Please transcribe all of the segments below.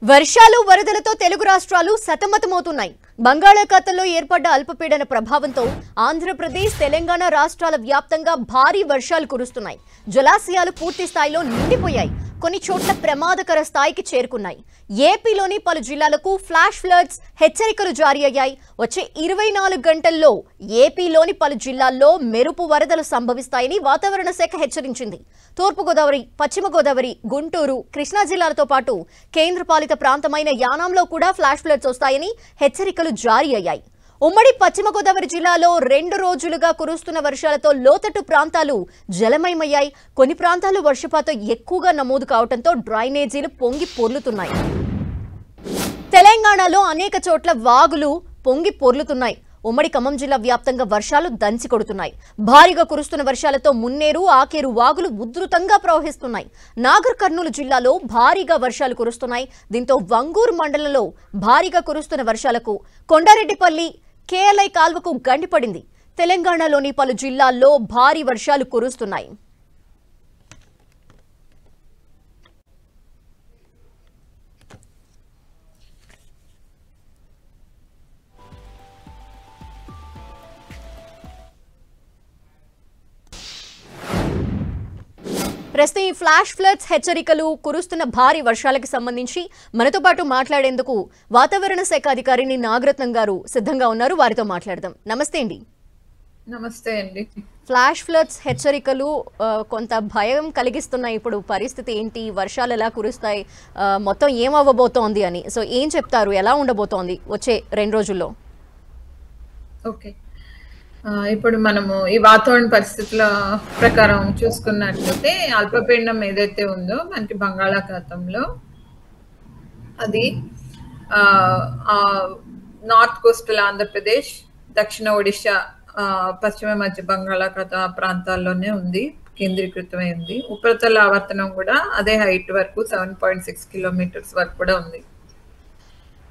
వర్షాలు వరదలతో తెలుగు రాష్ట్రాలు సతమతమవుతున్నాయి. బంగాళాఖాతంలో ఏర్పడ్డ అల్పపీడన ప్రభావంతో ఆంధ్రప్రదేశ్, తెలంగాణ రాష్ట్రాల వ్యాప్తంగా భారీ వర్షాలు కురుస్తున్నాయి. జలాశయాలు పూర్తి స్థాయిలో నిండిపోయాయి. కొన్ని చోట్ల ప్రమాదకర స్థాయికి చేరుకున్నాయి. ఏపీలోని పలు జిల్లాలకు ఫ్లాష్ ఫ్లడ్స్ హెచ్చరికలు జారీ అయ్యాయి. వచ్చే 24 గంటల్లో ఏపీలోని పలు జిల్లాల్లో మెరుపు వరదలు సంభవిస్తాయని వాతావరణ శాఖ హెచ్చరించింది. తూర్పుగోదావరి, పశ్చిమ గోదావరి, గుంటూరు, కృష్ణా జిల్లాలతో పాటు కేంద్రపాలిత ప్రాంతమైన యానాంలో కూడా ఫ్లాష్ ఫ్లడ్స్ వస్తాయని హెచ్చరికలు జారీ అయ్యాయి. ఉమ్మడి పశ్చిమ గోదావరి జిల్లాలో 2 రోజులుగా కురుస్తున్న వర్షాలతో లోతట్టు ప్రాంతాలు జలమయమయ్యాయి. కొన్ని ప్రాంతాల్లో వర్షపాతం ఎక్కువగా నమోదు కావడంతో డ్రైనేజీలు పొంగి పొర్లుతున్నాయి. తెలంగాణలో అనేక చోట్ల వాగులు పొంగి పొర్లుతున్నాయి. ఉమ్మడి ఖమ్మం జిల్లా వ్యాప్తంగా వర్షాలు దంచి కొడుతున్నాయి. భారీగా కురుస్తున్న వర్షాలతో మున్నేరు, ఆకేరు వాగులు ఉధృతంగా ప్రవహిస్తున్నాయి. నాగర్ కర్నూలు జిల్లాలో భారీగా వర్షాలు కురుస్తున్నాయి. దీంతో వంగూరు మండలంలో భారీగా కురుస్తున్న వర్షాలకు కొండారెడ్డిపల్లి కేఎల్ఐ కాల్వకు గండిపడింది. తెలంగాణలోని పలు జిల్లాల్లో భారీ వర్షాలు కురుస్తున్నాయి. ప్రస్తుతం ఈ ఫ్లాష్ ఫ్లడ్స్ హెచ్చరికలు, కురుస్తున్న భారీ వర్షాలకు సంబంధించి మనతో పాటు మాట్లాడేందుకు వాతావరణ శాఖ అధికారిని నాగరత్నం గారు సిద్ధంగా ఉన్నారు. వారితో మాట్లాడదాం. నమస్తే అండి. నమస్తే అండి. ఫ్లాష్ ఫ్లడ్స్ హెచ్చరికలు కొంత భయం కలిగిస్తున్నాయి. ఇప్పుడు పరిస్థితి ఏంటి? వర్షాలు ఎలా కురుస్తాయి? మొత్తం ఏమవ్వబోతోంది అని సో ఏం చెప్తారు? ఎలా ఉండబోతోంది వచ్చే 2 రోజుల్లో? ఓకే, ఇప్పుడు మనము ఈ వాతావరణ పరిస్థితుల ప్రకారం చూసుకున్నట్లయితే అల్పపీడనం ఏదైతే ఉందో మనకి బంగాళాఖాతంలో అది నార్త్ కోస్టల్ ఆంధ్రప్రదేశ్, దక్షిణ ఒడిశా, పశ్చిమ మధ్య బంగాళాఖాత ప్రాంతాల్లోనే ఉంది, కేంద్రీకృతమై ఉంది. ఉపరితల ఆవర్తనం కూడా అదే హైట్ వరకు 7.6 కిలోమీటర్స్ వరకు కూడా ఉంది.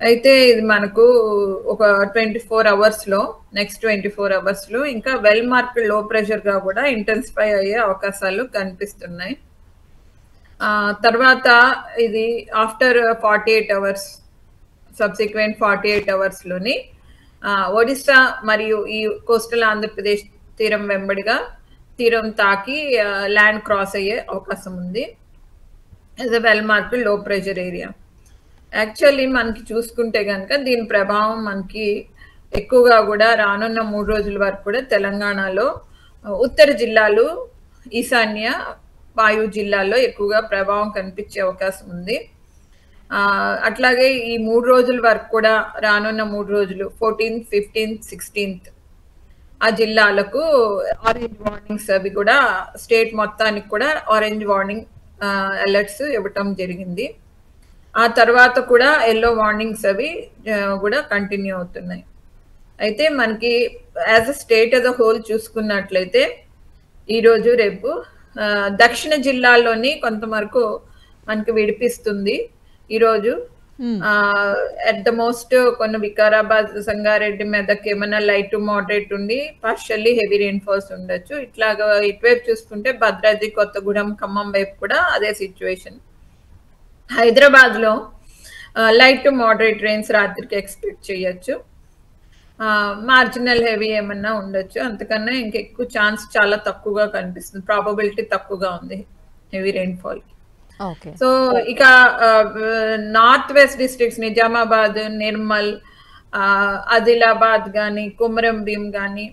అయితే ఇది మనకు ఒక 24 అవర్స్లో, నెక్స్ట్ 24 అవర్స్లో ఇంకా వెల్ మార్క్ లో ప్రెషర్గా కూడా ఇంటెన్సిఫై అయ్యే అవకాశాలు కనిపిస్తున్నాయి. తర్వాత ఇది ఆఫ్టర్ 48 అవర్స్, సబ్సిక్వెంట్ 48 అవర్స్లోని ఒడిశా మరియు ఈ కోస్టల్ ఆంధ్రప్రదేశ్ తీరం వెంబడిగా తీరం తాకి ల్యాండ్ క్రాస్ అయ్యే అవకాశం ఉంది. యాజ్ అ వెల్ మార్క్ లో ప్రెషర్ ఏరియా. యాక్చువల్లీ మనకి చూసుకుంటే కనుక దీని ప్రభావం మనకి ఎక్కువగా కూడా రానున్న 3 రోజుల వరకు కూడా తెలంగాణలో ఉత్తర జిల్లాలు, ఈశాన్య వాయు జిల్లాల్లో ఎక్కువగా ప్రభావం కనిపించే అవకాశం ఉంది. అట్లాగే ఈ 3 రోజుల వరకు కూడా రానున్న 3 రోజులు 14th, 15th, 16th ఆ జిల్లాలకు ఆరెంజ్ వార్నింగ్స్ అవి కూడా స్టేట్ మొత్తానికి కూడా ఆరెంజ్ వార్నింగ్ అలర్ట్స్ ఇవ్వటం జరిగింది. ఆ తర్వాత కూడా ఎల్లో వార్నింగ్స్ అవి కూడా కంటిన్యూ అవుతున్నాయి. అయితే మనకి as a state as a whole చూసుకున్నట్లయితే ఈరోజు రేపు దక్షిణ జిల్లాల్లోని కొంతవరకు మనకి విడిపిస్తుంది. ఈరోజు అట్ ద మోస్ట్ కొన్ని వికారాబాద్, సంగారెడ్డి, మెదక్ ఏమైనా లైట్ టు మోడరేట్ ఉండి పార్షియల్లీ హెవీ రెయిన్ఫాల్స్ ఉండొచ్చు. ఇట్లాగా ఇటువైపు చూసుకుంటే భద్రాద్రి, కొత్తగూడెం, ఖమ్మం వైపు కూడా అదే సిచ్యువేషన్. హైదరాబాద్ లో లైట్ టు మోడరేట్ రెయిన్స్ రాత్రికి ఎక్స్పెక్ట్ చేయొచ్చు. మార్జినల్ హెవీ ఏమన్నా ఉండొచ్చు. అంతకన్నా ఇంకెక్కువ ఛాన్స్ చాలా తక్కువగా కనిపిస్తుంది. ప్రాబబిలిటీ తక్కువగా ఉంది హెవీ రెయిన్ఫాల్ కి. సో ఇక north west districts Nizamabad, Nirmal, Adilabad కానీ, కుమరం భీం కానీ,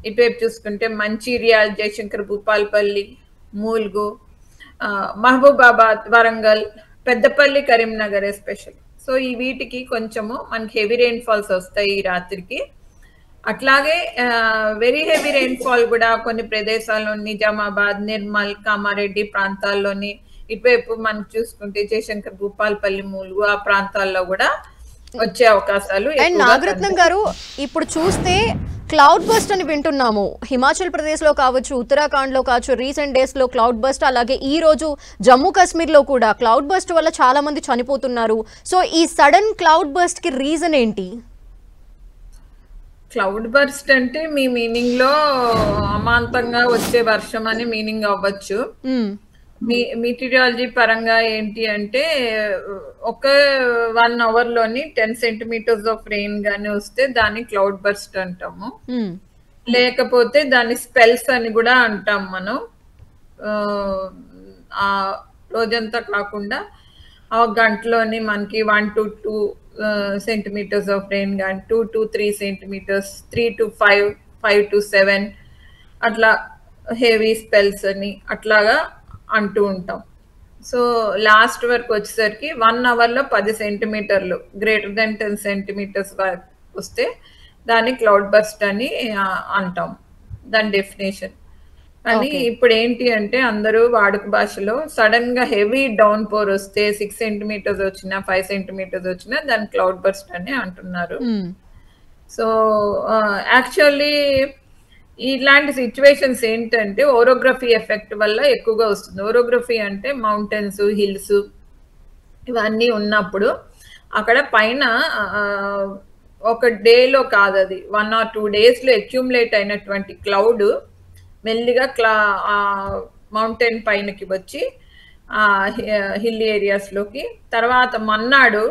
ఇటువైపు చూసుకుంటే మంచిర్యాల్, జయశంకర్ భూపాల్పల్లి, మూల్గు, మహబూబాబాద్, వరంగల్, పెద్దపల్లి, కరీంనగర్ ఎస్పెషల్. సో ఈ వీటికి కొంచెము మనకి హెవీ రెయిన్ఫాల్స్ వస్తాయి ఈ రాత్రికి. అట్లాగే వెరీ హెవీ రెయిన్ఫాల్ కూడా కొన్ని ప్రదేశాల్లో నిజామాబాద్, నిర్మల్, కామారెడ్డి ప్రాంతాల్లోని, ఇటువైపు మనం చూసుకుంటే జయశంకర్ భూపాల్పల్లి, మూలుగు ఆ ప్రాంతాల్లో కూడా వచ్చే అవకాశాలు. అండ్ నాగరత్నం గారు, ఇప్పుడు చూస్తే క్లౌడ్ బస్ట్ అని వింటున్నాము. హిమాచల్ ప్రదేశ్ లో కావచ్చు, ఉత్తరాఖండ్ లో కావచ్చు, రీసెంట్ డేస్ లో క్లౌడ్ బస్ట్, అలాగే ఈ రోజు జమ్మూ కాశ్మీర్ లో కూడా క్లౌడ్ బస్ట్ వల్ల చాలా మంది చనిపోతున్నారు. సో ఈ సడన్ క్లౌడ్ బస్ట్ కి రీజన్ ఏంటి? క్లౌడ్ బర్స్ట్ అంటే మీ మీనింగ్ లో అమాంతంగా వచ్చే వర్షం అని మీనింగ్ అవ్వచ్చు. మీటీరియాలజీ పరంగా ఏంటి అంటే ఒక 1 అవర్ లోని 10 సెంటీమీటర్స్ ఆఫ్ రెయిన్ గానీ వస్తే దాన్ని క్లౌడ్ బర్స్ట్ అంటాము. లేకపోతే దాన్ని స్పెల్స్ అని కూడా అంటాం మనం. ఆ రోజంతా కాకుండా ఆ గంటలోని మనకి 1 to 2 సెంటీమీటర్స్ ఆఫ్ రెయిన్ కానీ 2 to 3 సెంటీమీటర్స్, 3 to 5, 5 to 7 అట్లా హెవీ స్పెల్స్ అని అట్లాగా అంటూ ఉంటాం. సో లాస్ట్ వరకు వచ్చేసరికి 1 అవర్లో 10 సెంటీమీటర్లు గ్రేటర్ దెన్ 10 సెంటీమీటర్స్ వరకు వస్తే దాన్ని క్లౌడ్ బర్స్ట్ అని అంటాం, దాని డెఫినేషన్. కానీ ఇప్పుడు ఏంటి అంటే అందరూ వాడుక భాషలో సడన్ గా హెవీ డౌన్ పోర్ వస్తే 6 సెంటీమీటర్స్ వచ్చినా 5 సెంటీమీటర్స్ వచ్చినా దాన్ని క్లౌడ్ బర్స్ట్ అని అంటున్నారు. సో యాక్చువల్లీ ఇలాంటి సిచ్యువేషన్స్ ఏంటంటే ఓరోగ్రఫీ ఎఫెక్ట్ వల్ల ఎక్కువగా వస్తుంది. ఓరోగ్రఫీ అంటే మౌంటైన్స్, హిల్స్ ఇవన్నీ ఉన్నప్పుడు అక్కడ పైన ఒక డేలో కాదు, అది 1 or 2 days లో అక్యూములేట్ అయినటువంటి క్లౌడ్ మెల్లిగా మౌంటైన్ పైనకి వచ్చి హిల్ ఏరియాస్లోకి, తర్వాత మన్నాడు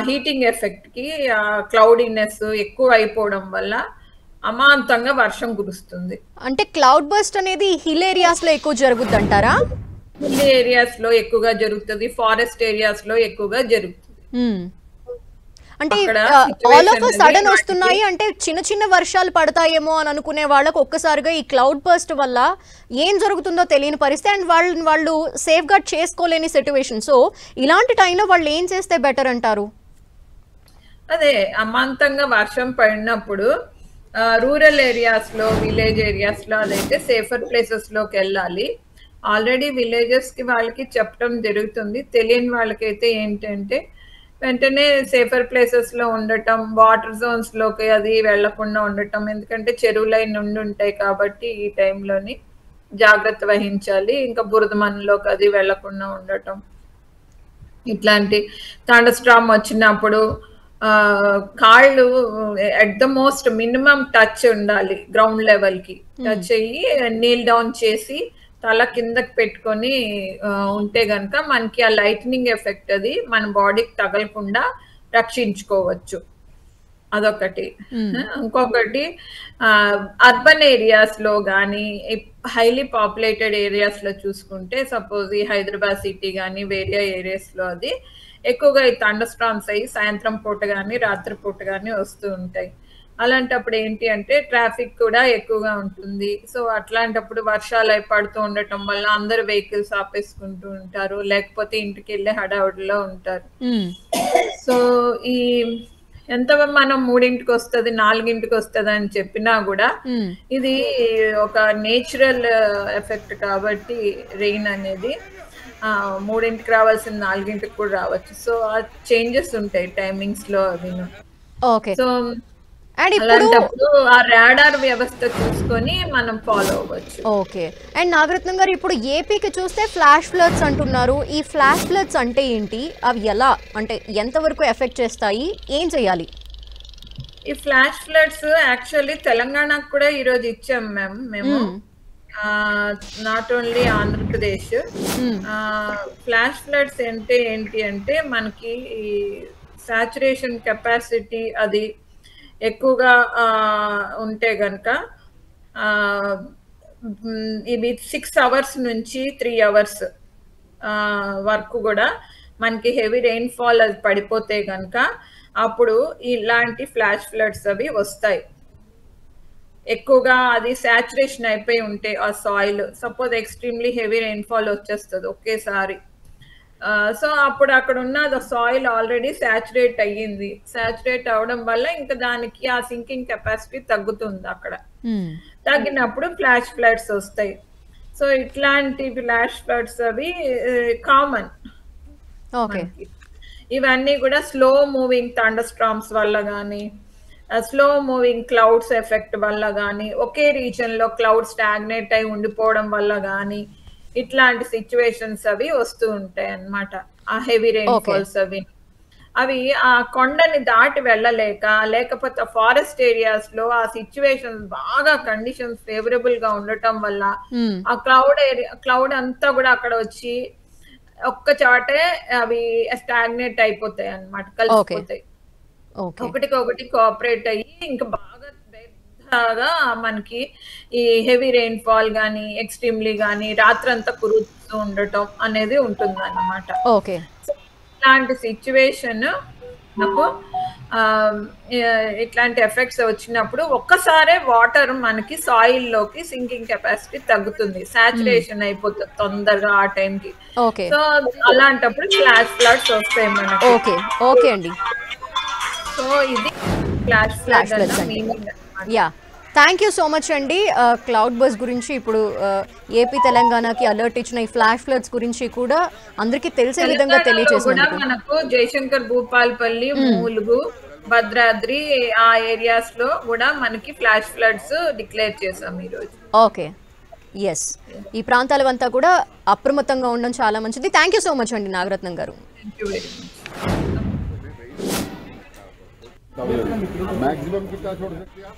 హీటింగ్ ఎఫెక్ట్కి క్లౌడీనెస్ ఎక్కువ అయిపోవడం వల్ల అమాంతంగా వర్షం కురుస్తుంది. అంటే క్లౌడ్ బర్స్ట్ అనేది హిల్ ఏరియాస్ లో ఎక్కువ జరుగుద్ది అంటారా? హిల్ ఏరియాస్ లో ఎక్కువగా జరుగుతుంది, ఫారెస్ట్ ఏరియాస్ లో ఎక్కువగా జరుగుతుంది. అంటే ఆల్ ఆఫ్ సడన్ వస్తున్నాయి అంటే చిన్న చిన్న వర్షాలు పడతాయేమో అని అనుకునే వాళ్ళకు ఒక్కసారిగా ఈ క్లౌడ్ బర్స్ట్ వల్ల ఏం జరుగుతుందో తెలియని పరిస్థితి, అండ్ వాళ్ళు సేఫ్ గార్డ్ చేసుకోలేని సిచ్యువేషన్. సో ఇలాంటి టైంలో వాళ్ళు ఏం చేస్తే బెటర్ అంటారు? అదే అమాంతంగా వర్షం పడినప్పుడు రూరల్ ఏరియాస్ లో, విలేజ్ ఏరియాస్ లో అదైతే సేఫర్ ప్లేసెస్ లోకి వెళ్ళాలి. ఆల్రెడీ విలేజెస్ కి వాళ్ళకి చెప్పడం జరుగుతుంది. తెలియని వాళ్ళకైతే ఏంటంటే వెంటనే సేఫర్ ప్లేసెస్ లో ఉండటం, వాటర్ జోన్స్ లోకి అది వెళ్లకుండా ఉండటం, ఎందుకంటే చెరువులై నుండి ఉంటాయి కాబట్టి ఈ టైంలోని జాగ్రత్త వహించాలి. ఇంకా బురదమన్లోకి అది వెళ్లకుండా ఉండటం, ఇట్లాంటి థండర్స్టార్మ్ వచ్చినప్పుడు కాళ్ళు at the most minimum touch ఉండాలి, గ్రౌండ్ లెవెల్ కి టచ్ అయ్యి నీల్ డౌన్ చేసి తల కిందకి పెట్టుకొని ఉంటే గనక మనకి ఆ లైట్నింగ్ ఎఫెక్ట్ అది మన బాడీకి తగలకుండా రక్షించుకోవచ్చు. అదొకటి. ఇంకొకటి అర్బన్ ఏరియాస్ లో కానీ హైలీ పాపులేటెడ్ ఏరియాస్ లో చూసుకుంటే, సపోజ్ ఈ హైదరాబాద్ సిటీ కానీ వేరే ఏరియాస్ లో అది ఎక్కువగా ఈ థండర్స్టార్మ్స్ అయ్యి సాయంత్రం పూట కానీ రాత్రి పూట కానీ వస్తూ ఉంటాయి. అలాంటప్పుడు ఏంటి అంటే ట్రాఫిక్ కూడా ఎక్కువగా ఉంటుంది. సో అట్లాంటప్పుడు వర్షాలు అయి పడుతూ ఉండటం వల్ల అందరు వెహికల్స్ ఆపేసుకుంటూ ఉంటారు, లేకపోతే ఇంటికి వెళ్ళే హడావుడిలో ఉంటారు. సో ఈ ఎంత మనం 3ంటికి వస్తుంది 4ంటికి వస్తుంది అని చెప్పినా కూడా ఇది ఒక నేచురల్ ఎఫెక్ట్ కాబట్టి రెయిన్ అనేది 3ంటికి రావాల్సిన 4ంటికి కూడా రావచ్చు. సో ఆ చేంజెస్ ఉంటాయి టైమింగ్స్ లో అవి. సో అలాంటప్పుడు ఆ రాడార్ వ్యవస్థ చూసుకొని మనం ఫాలో అవ్వచ్చు. ఓకే. అండ్ నాగరత్నం గారు, ఇప్పుడు ఏపీకి చూస్తే ఫ్లాష్ ఫ్లడ్స్ అంటున్నారు. ఈ ఫ్లాష్ ఫ్లడ్స్ అంటే ఏంటి, అవి ఎలా, అంటే ఎంతవరకు ఎఫెక్ట్ చేస్తాయి, ఏం చేయాలి? ఈ ఫ్లాష్ ఫ్లడ్స్ యాక్చువల్లీ తెలంగాణకు కూడా ఈరోజు ఇచ్చాం మేము, not only Andhra Pradesh. Flash floods అంటే ఏంటి అంటే మనకి సాచురేషన్ కెపాసిటీ అది ఎక్కువగా ఉంటే గనక ఇవి 6 hours నుంచి 3 hours వరకు కూడా మనకి హెవీ రెయిన్ఫాల్ అది పడిపోతే గనక అప్పుడు ఇలాంటి ఫ్లాష్ ఫ్లడ్స్ అవి వస్తాయి. ఎక్కువగా అది సాచురేషన్ అయిపోయి ఉంటే ఆ soil, suppose extremely heavy rainfall వచ్చేస్తుంది ఒకేసారి. సో అప్పుడు అక్కడ ఉన్న సాయిల్ ఆల్రెడీ సాచురేట్ అయ్యింది. సాచురేట్ అవడం వల్ల ఇంకా దానికి ఆ సింకింగ్ కెపాసిటీ తగ్గుతుంది. అక్కడ తగ్గినప్పుడు ఫ్లాష్ ఫ్లడ్స్ వస్తాయి. సో ఇట్లాంటి ఫ్లాష్ ఫ్లడ్స్ అవి కామన్. ఇవన్నీ కూడా స్లో మూవింగ్ థండర్స్టార్మ్స్ వల్ల కానీ, స్లో మూవింగ్ క్లౌడ్స్ ఎఫెక్ట్ వల్ల కానీ, ఒకే రీజన్ లో క్లౌడ్ స్టాగ్నేట్ అయి ఉండిపోవడం వల్ల కానీ ఇట్లాంటి సిచ్యువేషన్స్ అవి వస్తూ ఉంటాయి అన్నమాట, ఆ హెవీ రెయిన్ఫాల్స్ అవి. అవి ఆ కొండని దాటి వెళ్ళలేక, లేకపోతే ఫారెస్ట్ ఏరియాస్ లో ఆ సిచ్యువేషన్స్ బాగా కండిషన్స్ ఫేవరబుల్ గా ఉండటం వల్ల ఆ క్లౌడ్ అంతా కూడా అక్కడ వచ్చి ఒక్క చాటే అవి స్టాగ్నేట్ అయిపోతాయి అన్నమాట, కలిసిపోతాయి. ఒకటికొకటి కోఆపరేట్ అయ్యి ఇంకా బాగా పెద్దగా మనకి ఈ హెవీ రెయిన్ ఫాల్ గానీ, ఎక్స్ట్రీమ్లీ గానీ రాత్రంతా కురుస్తూ ఉండటం అనేది ఉంటుంది అన్నమాట. ఇట్లాంటి సిచ్యువేషన్ నాకు ఇట్లాంటి ఎఫెక్ట్స్ వచ్చినప్పుడు ఒక్కసారే వాటర్ మనకి సాయిల్ లోకి సింకింగ్ కెపాసిటీ తగ్గుతుంది, సాచురేషన్ అయిపోతుంది తొందరగా ఆ టైంకి. సో అలాంటప్పుడు ఫ్లాష్ ఫ్లడ్స్ వస్తాయి మనకి. ఓకే అండి. సో ఇది flash flood meaning. Yeah, thank you so much అండి. క్లౌడ్ బస్ గురించి ఇప్పుడు ఏపీ తెలంగాణకి అలర్ట్ ఇచ్చిన ఈ ఫ్లాష్ ఫ్లడ్స్ గురించి కూడా అందరికీ తెలిసే విధంగా తెలియజేసినందుకు. మనకు జయశంకర్, భూపాల్పల్లి, మూలుగు, భద్రాద్రి ఆ ఏరియాస్ లో కూడా మనకి ఫ్లాష్ ఫ్లడ్స్ డిక్లేర్ చేసాం ఈ రోజు. ఓకే, ఎస్, ఈ ప్రాంతాలవంతా కూడా అప్రమత్తంగా ఉండడం చాలా మంచిది. థ్యాంక్ యూ సో మచ్ అండి నాగరత్నం గారు. Thank you very much. Maximum कितना छोड़ सकते हैं आप?